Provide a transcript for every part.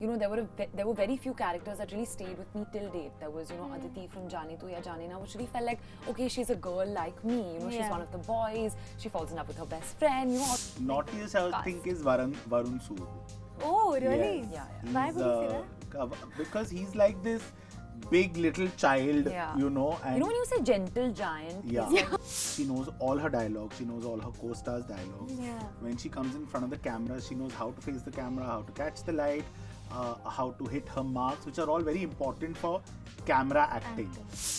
there were very few characters that really stayed with me till date. There was, Aditi from Jaane To Ya Jaane Na, which really felt like, okay, she's a girl like me. She's one of the boys. She falls in love with her best friend. Naughtiest I think is Varun Sood. Oh, really? Yeah. Why would you say that? Because he's like this big little child, And when you say gentle giant, she knows all her dialogue, she knows all her co-stars' dialogues. Yeah. When she comes in front of the camera, she knows how to face the camera, how to catch the light, how to hit her marks, which are all very important for camera acting.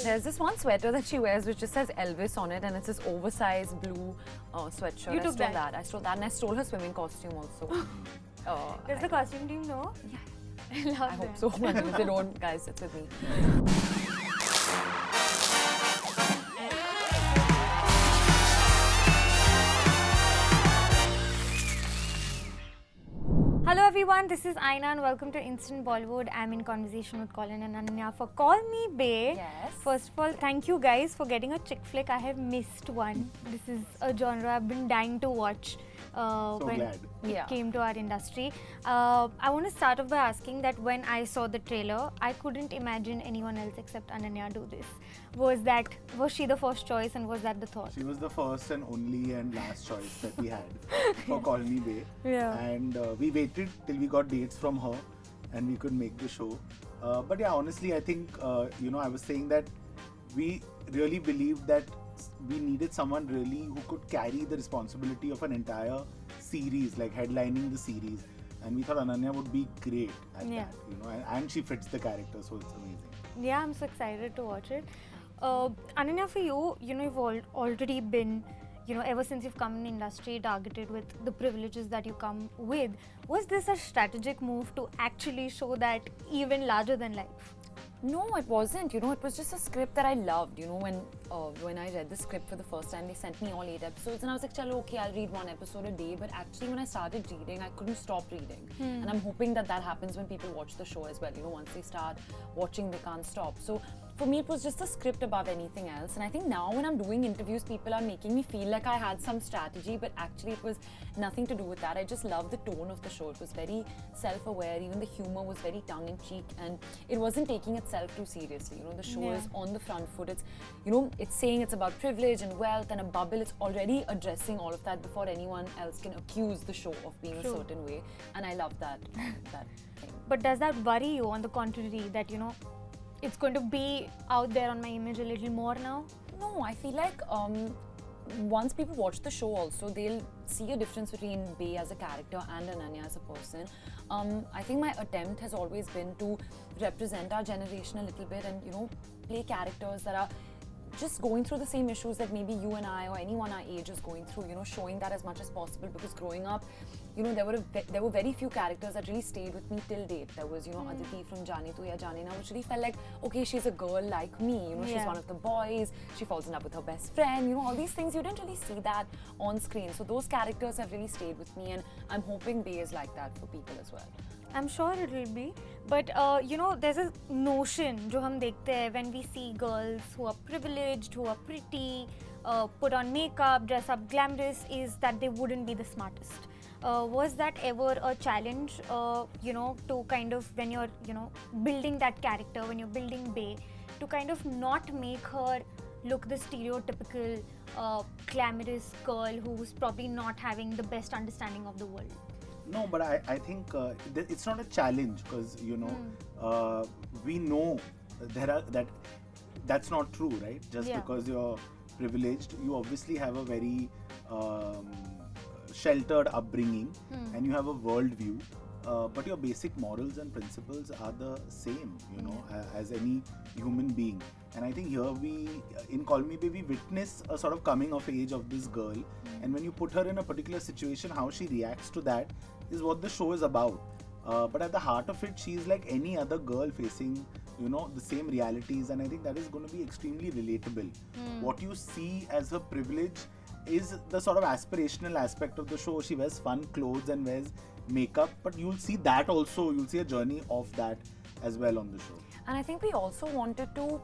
There's this one sweater that she wears which just says Elvis on it, and it's this oversized blue sweatshirt. You took that? I stole that, and I stole her swimming costume also. Does the costume team know? Yeah. I love I hope so. And if they don't, guys, it's with me. Hello everyone, this is Aina and welcome to Instant Bollywood. I'm in conversation with Colin and Ananya for Call Me Bae. Yes. First of all, thank you guys for getting a chick flick. I have missed one. This is a genre I've been dying to watch when glad. it came to our industry. I want to start off by asking that when I saw the trailer, I couldn't imagine anyone else except Ananya do this. Was she the first choice and was that the thought? She was the first and only and last choice that we had for Call Me Bae. Yeah. And we waited till we got dates from her and we could make the show. But yeah, honestly, I think, I was saying that we really believed that we needed someone really who could carry the responsibility of an entire series, like headlining the series. And we thought Ananya would be great at that, and she fits the character, so it's amazing. Yeah, I'm so excited to watch it. Ananya, for you, you've already been, ever since you've come in the industry, targeted with the privileges that you come with. Was this a strategic move to actually show that even larger than life? No, it wasn't. It was just a script that I loved. When I read the script for the first time, they sent me all 8 episodes, and I was like, "Chalo, okay, I'll read 1 episode a day." But actually, when I started reading, I couldn't stop reading, and I'm hoping that happens when people watch the show as well. Once they start watching, they can't stop. So for me, it was just a script above anything else. And I think now when I'm doing interviews, people are making me feel like I had some strategy, but actually it was nothing to do with that. I just love the tone of the show. It was very self-aware. Even the humor was very tongue-in-cheek, and it wasn't taking itself too seriously. The show is on the front foot. It's, it's saying it's about privilege and wealth and a bubble. It's already addressing all of that before anyone else can accuse the show of being a certain way. And I love that thing. But does that worry you, on the contrary, that, it's going to be out there on my image a little more now? No, I feel like once people watch the show also, they'll see a difference between Bae as a character and Ananya as a person. I think my attempt has always been to represent our generation a little bit and, play characters that are just going through the same issues that maybe you and I or anyone our age is going through, showing that as much as possible, because growing up, there were very few characters that really stayed with me till date. There was, Aditi from Jaane To Ya Jaane Na, which really felt like, okay, she's a girl like me, she's one of the boys, she falls in love with her best friend, all these things, you didn't really see that on screen. So those characters have really stayed with me, and I'm hoping Bae is like that for people as well. I'm sure it will be, but there's a notion जो हम देखते हैं when we see girls who are privileged, who are pretty, put on makeup, dress up glamorous, is that they wouldn't be the smartest. Was that ever a challenge, to kind of, when you're, building that character, when you're building Bae, to kind of not make her look the stereotypical glamorous girl who's probably not having the best understanding of the world? No, but I think it's not a challenge, because we know that's not true, right? Just because you're privileged, you obviously have a very sheltered upbringing and you have a worldview, but your basic morals and principles are the same, as any human being. And I think here in Call Me Bae, we witness a sort of coming of age of this girl, and when you put her in a particular situation, how she reacts to that is what the show is about. But at the heart of it, she's like any other girl facing, the same realities, and I think that is going to be extremely relatable. What you see as her privilege is the sort of aspirational aspect of the show. She wears fun clothes and wears makeup, but you'll see that also. You'll see a journey of that as well on the show. And I think we also wanted to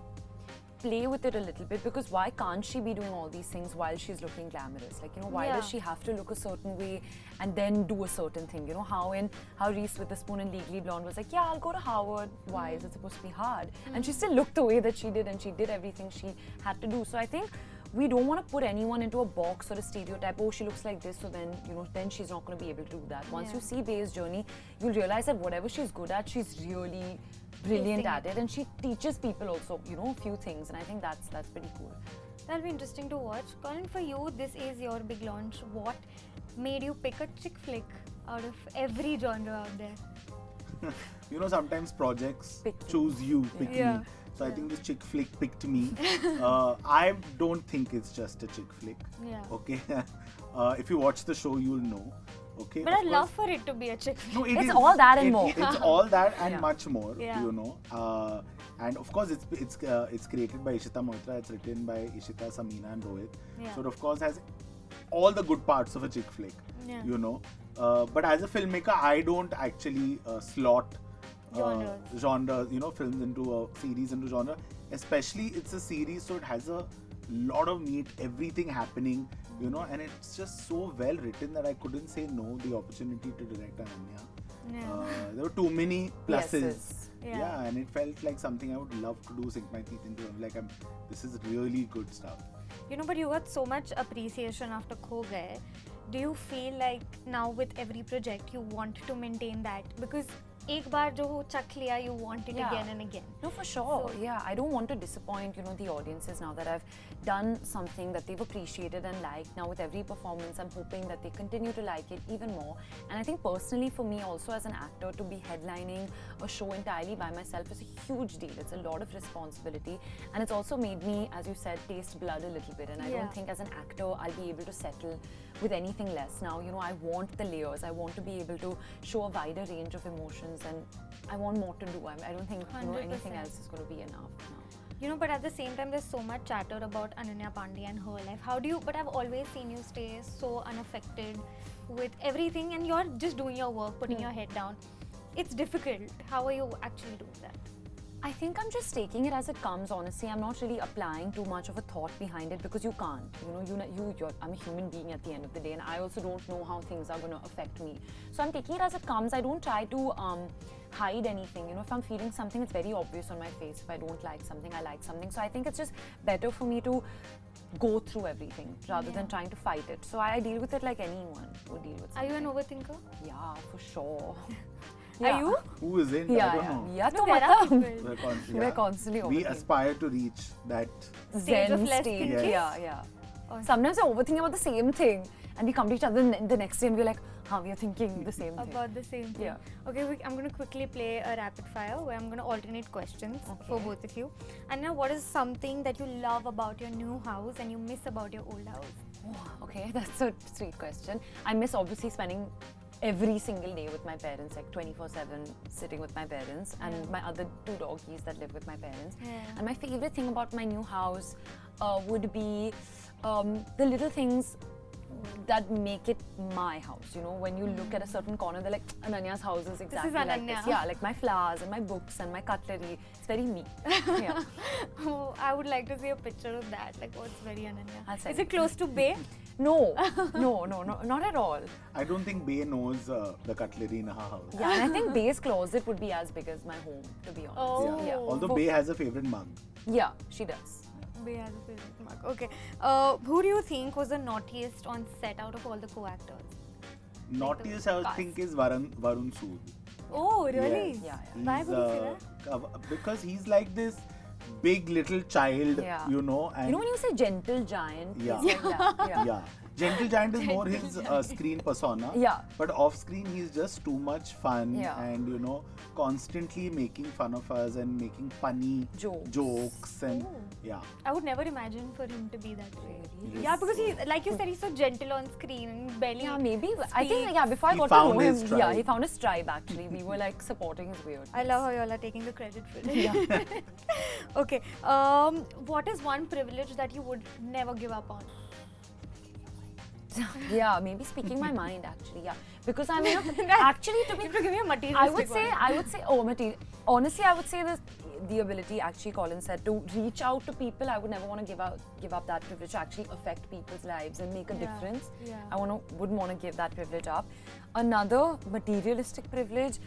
play with it a little bit, because why can't she be doing all these things while she's looking glamorous? Like, you know, why does she have to look a certain way and then do a certain thing? You know, how Reese Witherspoon in Legally Blonde was like, yeah, I'll go to Harvard. Why is it supposed to be hard? And she still looked the way that she did, and she did everything she had to do. So I think we don't want to put anyone into a box or a stereotype. Oh, she looks like this, so then, you know, then she's not going to be able to do that. Once you see Bey's journey, you'll realize that whatever she's good at, she's really brilliant at it, and she teaches people also, you know, a few things, and I think that's pretty cool. That'll be interesting to watch. Colin, for you, this is your big launch. What made you pick a chick flick out of every genre out there? You know, sometimes projects choose you, pick me. So I think this chick flick picked me. I don't think it's just a chick flick. Okay. If you watch the show, you'll know. Okay. But I'd love for it to be a chick flick. No, it's all that and more. It's all that and much more. You know. And of course, it's created by Ishita Moitra. It's written by Ishita, Samina, and Rohit. So it of course has all the good parts of a chick flick. You know. But as a filmmaker, I don't actually slot genre, you know, films into a series into genre. Especially it's a series, so it has a lot of meat, everything happening, you know, and it's just so well written that I couldn't say no the opportunity to direct Ananya. There were too many pluses. And it felt like something I would love to do, sink my teeth into. I'm like, this is really good stuff. You know, but you got so much appreciation after Kho Gaye. Do you feel like now with every project you want to maintain that? Because एक बार जो चख लिया, you want it again and again. No, for sure. So, I don't want to disappoint, you know, the audiences now that I've done something that they've appreciated and liked. Now with every performance, I'm hoping that they continue to like it even more. And I think personally for me also as an actor, to be headlining a show entirely by myself is a huge deal. It's a lot of responsibility, and it's also made me, as you said, taste blood a little bit. And I don't think as an actor I'll be able to settle with anything less. Now, you know, I want the layers. I want to be able to show a wider range of emotions, and I want more to do. I don't think, you know, anything else is going to be enough now. You know, but at the same time, there's so much chatter about Ananya Pandey and her life. How do you, but I've always seen you stay so unaffected with everything, and you're just doing your work, putting your head down. It's difficult. How are you actually doing that? I think I'm just taking it as it comes, honestly. I'm not really applying too much of a thought behind it, because you can't. You know, I'm a human being at the end of the day, and I also don't know how things are going to affect me. So I'm taking it as it comes. I don't try to hide anything. You know, if I'm feeling something, it's very obvious on my face. If I don't like something, I like something. So I think it's just better for me to go through everything rather than trying to fight it. So I deal with it like anyone would deal with something. Are you an overthinker? Yeah, for sure. Are you? Who isn't? I don't know. Yeah, no, there are people. We're constantly overthinking. We aspire to reach that stage of less stage. thinking. Yeah. Sometimes I overthink about the same thing, and we come to each other the next day and we're like, we are thinking the same thing. About the same thing. Yeah. Okay, I'm going to quickly play a rapid fire where I'm going to alternate questions for both of you. And now, what is something that you love about your new house and you miss about your old house? Oh, okay, that's a sweet question. I miss obviously spending every single day with my parents, like 24/7 sitting with my parents, and my other 2 doggies that live with my parents. And my favorite thing about my new house would be the little things that make it my house. You know, when you look at a certain corner, they're like, Ananya's house is exactly like this. Yeah, like my flowers and my books and my cutlery. It's very me. Yeah. Oh, I would like to see a picture of that. Like, what's very Ananya? Is it you. close to Bay? No, not at all. I don't think Bay knows the cutlery in her house. Yeah, and I think Bay's closet would be as big as my home, to be honest. Oh. Yeah. Although Bay has a favorite mug. Yeah, she does. Bay has a favorite mug. Okay. Who do you think was the naughtiest on set out of all the co-actors? Naughtiest, I think, is Varun Sood. Oh, really? Yeah. Why would you say that? Because he's like this big little child, you know. And you know when you say gentle giant? Yeah. Like that. Yeah. Gentle Giant is more his screen persona. Yeah. But off screen, he's just too much fun and, you know, constantly making fun of us and making funny jokes and I would never imagine for him to be that way. Yes. Yeah, because he, like you said, he's so gentle on screen and barely. Yeah, maybe. Speaks. I think, before I got to know him, he found his tribe actually. We were like supporting his weirdness. I love how you all are taking the credit for it. Yeah. Okay. What is one privilege that you would never give up on? Yeah, maybe speaking my mind actually. Yeah, because I mean, actually, to be, You have to give me a materialistic I would say, material. Honestly, I would say the ability, actually Colin said, to reach out to people. I would never want to give up that privilege to actually affect people's lives and make a difference. I wouldn't want to give that privilege up. Another materialistic privilege,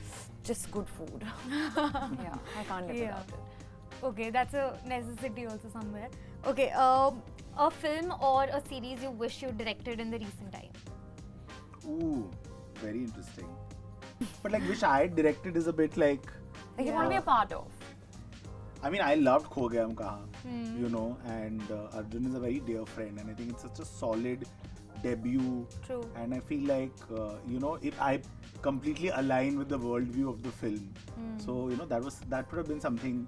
just good food. Yeah, I can't live without it. Okay, that's a necessity also somewhere. Okay, a film or a series you wish you directed in the recent time? Ooh, very interesting. But like, wish I had directed is a bit like you want to be a part of. I mean, I loved Kho Gaya Hum Kahan, you know, and Arjun is a very dear friend, and I think it's such a solid debut. True. And I feel like, you know, I completely align with the worldview of the film. So, you know, that would have been something.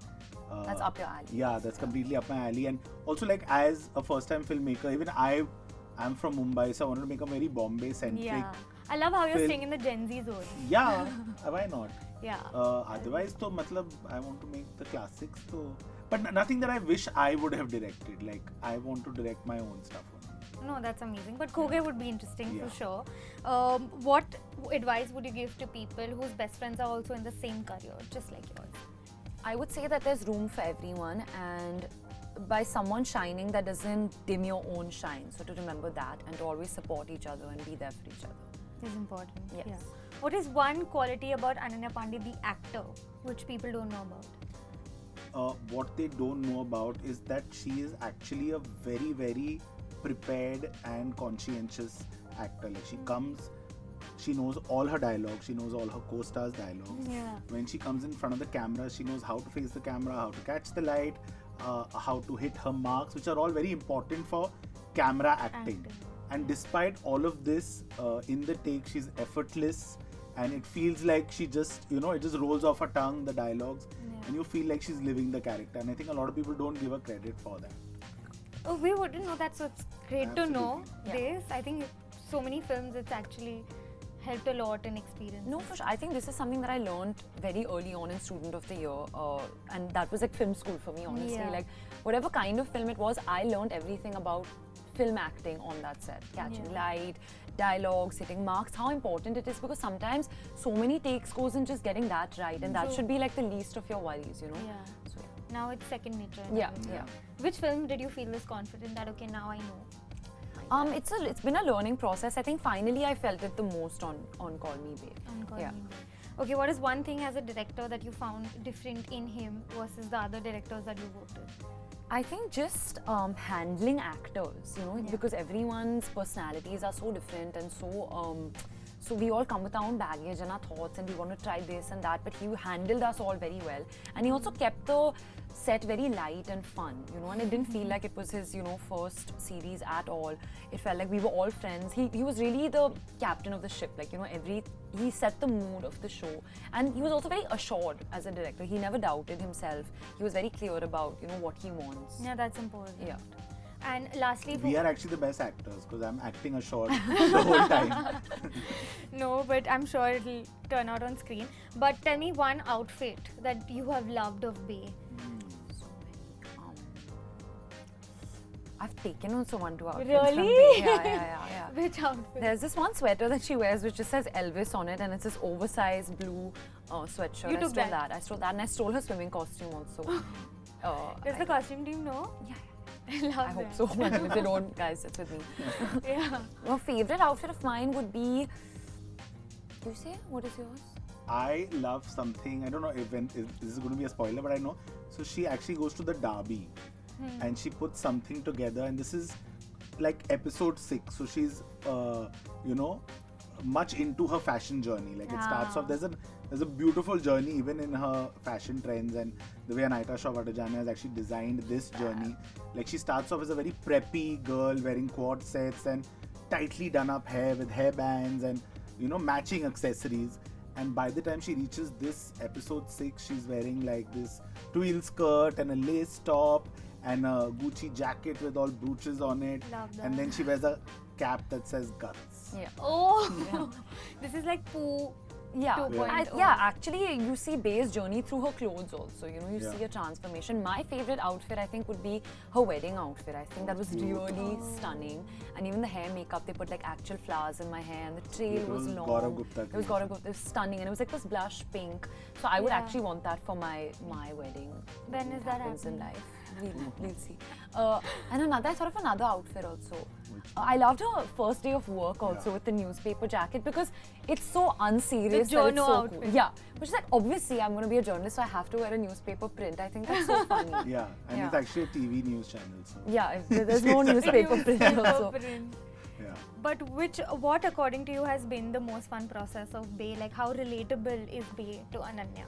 That's up your alley. Yeah, that's completely up my alley. And also, like, as a first-time filmmaker, even I'm from Mumbai, so I wanted to make a very Bombay-centric. Yeah. I love how you're staying in the Gen Z zone. Yeah, why not? Yeah. Otherwise, to matlab, I want to make the classics. But nothing that I wish I would have directed. Like, I want to direct my own stuff. No, that's amazing. But Kho Gaya would be interesting Yeah. for sure. What advice would you give to people whose best friends are also in the same career, just like yours? I would say that there's room for everyone, and by someone shining, that doesn't dim your own shine. So to remember that and to always support each other and be there for each other. Is important. Yes. Yeah. What is one quality about Ananya Pandey, the actor, which people don't know about? What they don't know about is that she is actually a very, very prepared and conscientious actor. Like, she comes, she knows all her dialogue, she knows all her co-stars' dialogues. Yeah. When she comes in front of the camera, she knows how to face the camera, how to catch the light, how to hit her marks, which are all very important for camera acting. And despite all of this, in the take, she's effortless, and it feels like she just, you know, it just rolls off her tongue, the dialogues, and you feel like she's living the character. And I think a lot of people don't give her credit for that. Oh, we wouldn't know that, so it's great to know Yeah. this. I think so many films, it's actually helped a lot in experience. No, for sure. I think this is something that I learned very early on in Student of the Year, and that was like film school for me, honestly. Yeah. Like, whatever kind of film it was, I learned everything about film acting on that set. Catching light, dialogues, hitting marks, how important it is, because sometimes so many takes goes in just getting that right, and that should be like the least of your worries, you know? Yeah. So, Now it's second nature. yeah, yeah. Which film did you feel this confident that, okay, now I know? It's been a learning process. I think finally I felt it the most on Call Me Babe. On Call Yeah. Me Babe. Okay, what is one thing as a director that you found different in him versus the other directors that you worked with? I think just handling actors, you know, because everyone's personalities are so different, and so we all come with our own baggage and our thoughts, and we want to try this and that, but he handled us all very well. And he also kept the set very light and fun, you know, and it didn't feel like it was his, you know, first series at all. It felt like we were all friends. He was really the captain of the ship, like, you know, he set the mood of the show, and he was also very assured as a director. He never doubted himself. He was very clear about, you know, what he wants. Yeah, that's important. Yeah. And lastly, We are actually the best actors because I'm acting assured the whole time. no, but I'm sure it'll turn out on screen. But tell me one outfit that you have loved of Bay. So many. I've taken also one to outfits. Really? Yeah. Which outfit? There's this one sweater that she wears which just says Elvis on it, and it's this oversized blue sweatshirt. You I took stole that? I stole that, and I stole her swimming costume also. Does the costume team know? Yeah. I love I hope so. And if they don't, guys, it's with me. Yeah. A favorite outfit of mine would be. Do you say? What is yours? I love something, I don't know if this is going to be a spoiler, but I know. So she actually goes to the Derby and she puts something together, and this is like episode 6. So she's, you know, much into her fashion journey. Like, it starts off, there's a beautiful journey even in her fashion trends, and the way Anaita Shaw Vatajania has actually designed this journey. Like, she starts off as a very preppy girl wearing quad sets and tightly done up hair with hair bands and, you know, matching accessories. And by the time she reaches this episode 6, she's wearing like this twill skirt and a lace top and a Gucci jacket with all brooches on it. Love that. And then she wears a cap that says guts. Yeah. Oh, this is like Pooh Yeah, 2.0. yeah. Actually, you see Bey's journey through her clothes also. You know, you Yeah. see a transformation. My favorite outfit, I think, would be her wedding outfit. I think that was really stunning. And even the hair makeup, they put like actual flowers in my hair, and the trail It was was long. Gaurav Gupta It was creation. Gaurav Gupta. It was stunning, and it was like this blush pink. So I would Yeah. actually want that for my wedding. When is that happens in happening? life? We'll see. And I thought of another outfit also. I loved her first day of work also Yeah. with the newspaper jacket because it's so unserious. The that it's journo so outfit. Cool. Yeah, but she's like, obviously I'm going to be a journalist, so I have to wear a newspaper print. I think that's so funny. Yeah, and Yeah. it's actually a TV news channel. So. Yeah, there's no newspaper print also. Print. Yeah. But what according to you has been the most fun process of Bey? Like how relatable is Bey to Ananya?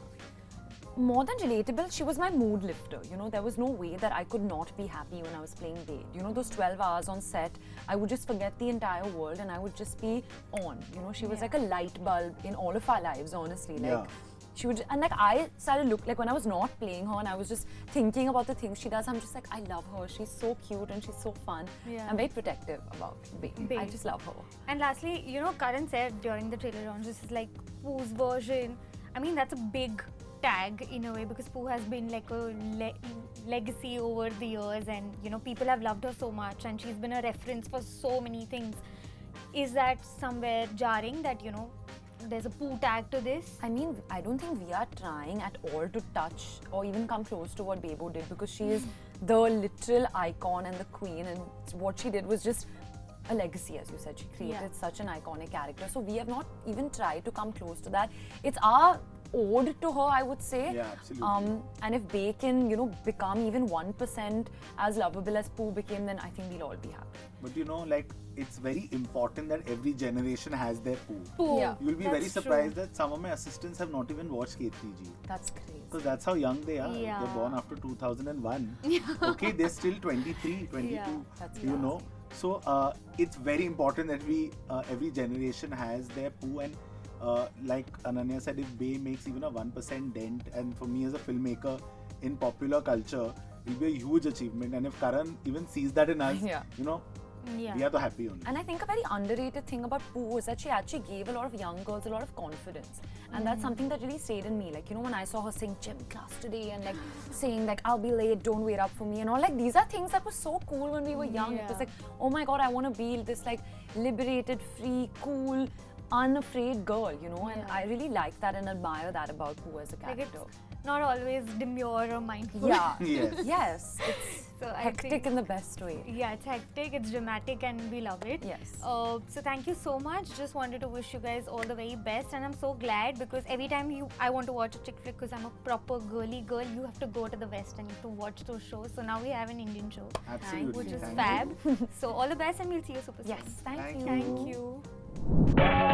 More than relatable, she was my mood lifter. You know, there was no way that I could not be happy when I was playing Bey. You know, those 12 hours on set, I would just forget the entire world and I would just be on. You know, she was Yeah. like a light bulb in all of our lives, honestly. Like, Yeah. she would, and like I started like when I was not playing her and I was just thinking about the things she does, I'm just like, I love her. She's so cute and she's so fun. Yeah. I'm very protective about Bey. Bey. I just love her. And lastly, you know, Karan said during the trailer launch, this is like Pooh's version. I mean, that's a big tag in a way because Pooh has been like a legacy over the years, and you know, people have loved her so much, and she's been a reference for so many things. Is that somewhere jarring that, you know, there's a Pooh tag to this? I mean, I don't think we are trying at all to touch or even come close to what Bebo did because she is the literal icon and the queen, and what she did was just a legacy, as you said. She created such an iconic character. So we have not even tried to come close to that. It's our ode to her, I would say. Yeah, absolutely. And if Bey can, you know, become even 1% as lovable as Pooh became, then I think we'll all be happy. But you know, like, it's very important that every generation has their Pooh. Pooh. Yeah. You'll be That's very surprised true. that some of my assistants have not even watched K3G. That's crazy. Because that's how young they are. Yeah. They're born after 2001. Okay, they're still 23, 22. Yeah. That's You know, so it's very important that we every generation has their Pooh, and like Ananya said, if Bey makes even a 1% dent, and for me as a filmmaker in popular culture, it'll be a huge achievement. And if Karan even sees that in us, Yeah. you know, Yeah. we are the happy only. And I think a very underrated thing about Pooh is that she actually gave a lot of young girls a lot of confidence. And that's something that really stayed in me. Like, you know, when I saw her sing gym class today and like saying like, I'll be late, don't wait up for me and all, like these are things that were so cool when we were young. It was Yeah. like, oh my God, I want to be this like liberated, free, cool, unafraid girl, you know, and Yeah. I really like that and admire that about Pooh as a Like character. it's not always demure or mindful. Yeah. Yes. Yes. It's So I hectic think- in the best way. Yeah, it's hectic, it's dramatic, and we love it. Yes. So thank you so much. Just wanted to wish you guys all the very best, and I'm so glad because every time I want to watch a chick flick because I'm a proper girly girl, you have to go to the West and you have to watch those shows. So now we have an Indian show, Absolutely. which is Thank fab. you. So all the best, and we'll see you super Yes. soon. Thank Thank you. Thank you.